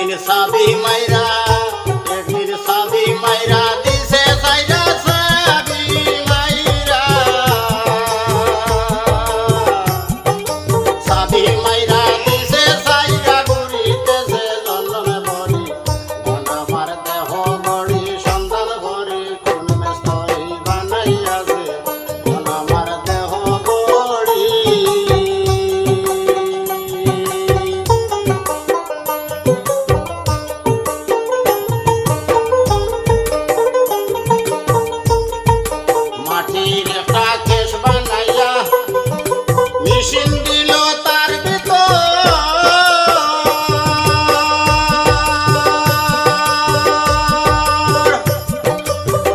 একদিন সাবি মাইরা দিছে সাইরা সাবি মাইরা দিছে সাইরা ঘুরিতেছে জন্মে বড়ি মন আমার দেহ বড়ি সন্ধান ভরি কোন মেস্তরি বানাইয়াছে মন আমার দেহ বড়ি মাটির একটা কেশ বানাইয়া মেশিন দিল তার ভিতর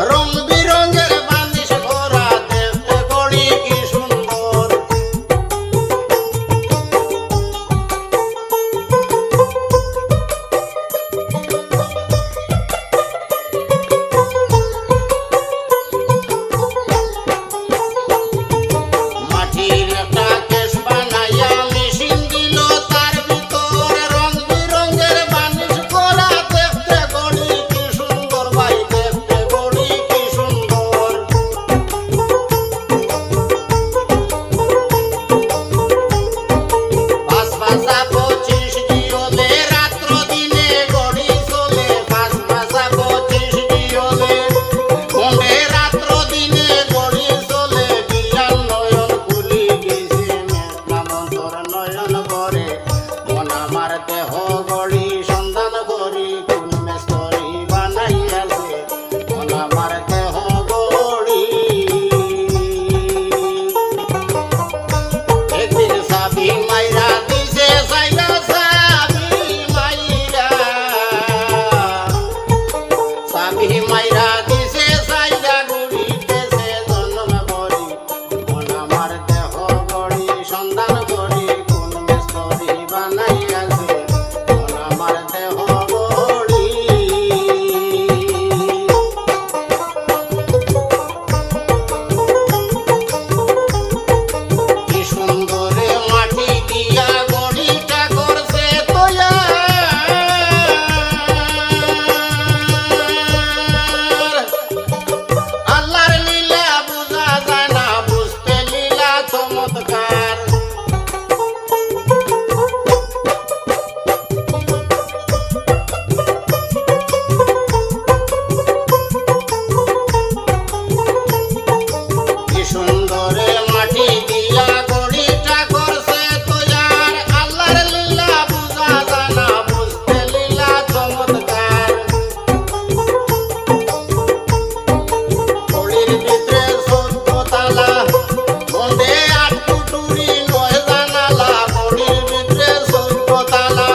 রং বিরঙের বানিশ ভরা দেখতে গড়ি কি সুন্দর মাটির একটা কেশ বানাইয়া মেশিন দিল তার ভিতর রং বিরঙের বানিশ ভরা দেখতে গড়ি কি সুন্দর ভাই দেখতে গড়ি কি সুন্দর পাঁচ পাঁচা 25 দিওলে রাত্র দিনে গড়ি চলে পাঁচ পাঁচা 25 দিওলে কোনে রাত্র দিনে গড়ি চলে বিয়ার নয়ন খুলি গেছে মেঘনা মন্তর নয়ন ভরে মন আমার দেহ গড়ি সন্ধান করি কোন মেস্তরি বানাইয়াছে মন আমার দেহ গড়ি একদিন সাবি মাইরা দিছে সাইরা সাবি মাইরা দিছে সাইরা ঘুরিতেছে জন্মে বড়ি মন আমার দেহ গড়ি সন্ধান করি কোন মেস্তরি বানাইয়াছে মন আমার দেহ গড়ি কি সুন্দরে মাটি দিয়া গড়িটা করছে তৈয়ার আল্লাহর লীলা বুঝা যায় না বুঝতে লীলা চমৎকার কি সুন্দরে মাটি দিয়া গড়িটা করছে তৈয়ার আল্লাহর লীলা বুঝা যায় না বুঝতে লীলা চমৎকার গড়ির ভিতরে 14 তালা মধ্যে 8 কুটুরি 9 জানালা গড়ির ভিতরে 14 তালা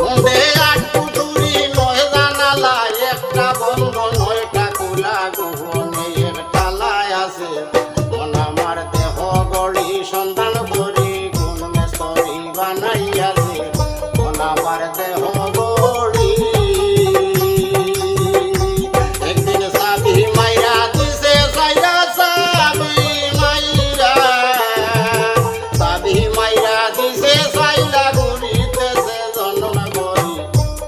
মধ্যে 8 কুটুরি 9 জানালা একটা বন্ধ 9টা খোলা গোপনে এক তালায় আছে মন আমার দেহ গড়ি সন্ধান করি কোন মেস্তরি বানাইয়াছে মন আমার দেহ গড়ি একদিন সাবি মাইরা দিছে সাইরা সাবি মাইরা দিছে সাইরা ঘুরিতেছে জন্মে বড়ি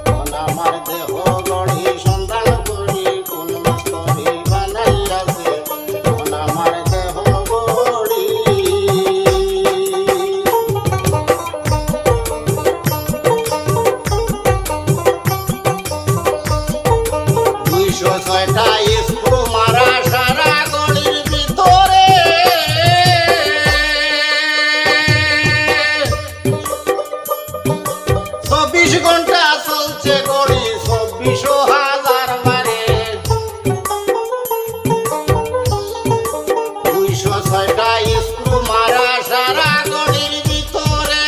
মন আমার দেহ গড়ি সন্ধান করি কোন মেস্তরি বানাইয়াছে মন আমার দেহ গড়ি 206টা স্ক্রু মারা সারা গড়ির ভিতরে 24 ঘন্টা চলছে গড়ি 24,000 মারে 206টা স্ক্রু মারা সারা গড়ির ভিতরে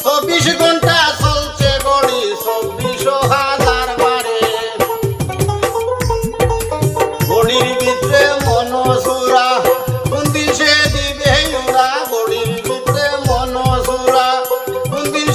24 ঘন্টা চলছে গড়ি 24,000 মারে গড়ির ভিতরে মনসুরা কোন দিন সে দিবে ওরা গড়ির ভিতরে মনসুরা কোন দিন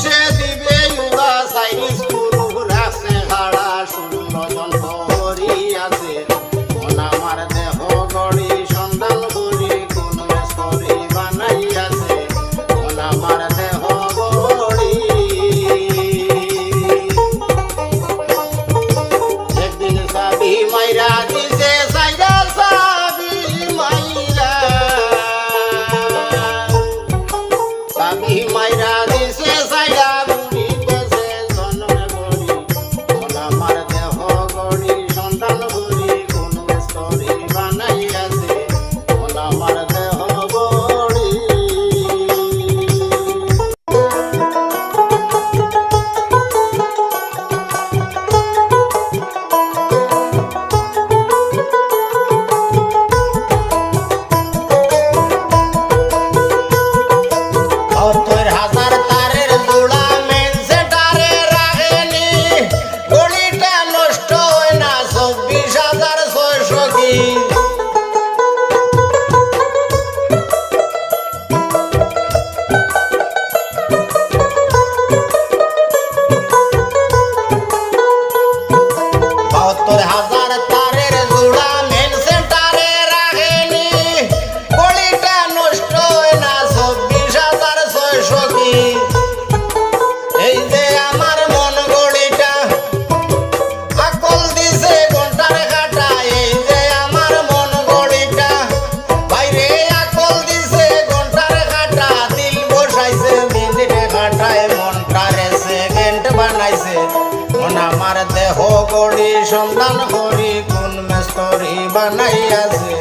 দেহ গড়ি সন্ধান করি কোন মেস্তরি বানাইয়াছে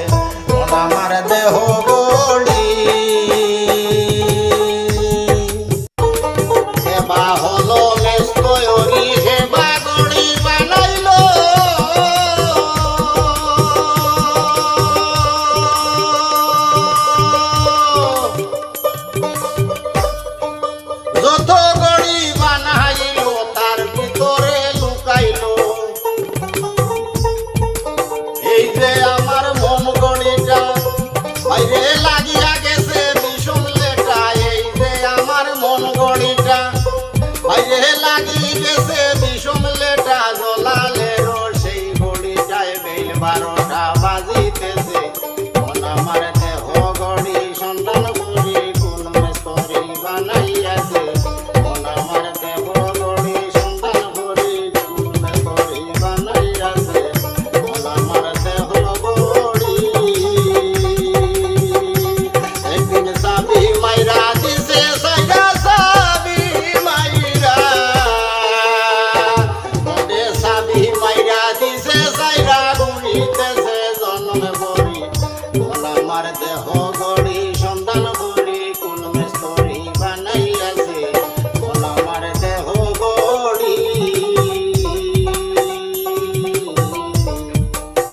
মন আমার দেহ গড়ি সেবা হলো মেস্তরি সেবা গড়ি বানাইলো যত গড়ি বানাইলো তার ভিতরে লুকাইলো এই যে আমার মন গড়িটা বাইরে লাগিয়া গেছে বিষম লেটা এই যে আমার মন গড়িটা বাইরে লাগি গেছে বিষম লেটা জ্বলালের সেই গড়িটায় বেল 12টা বাজিতেছে মন আমার দেহ গড়ি সন্ধান করি কোন মেস্তরি বানাইয়াছে মন আমার দেহ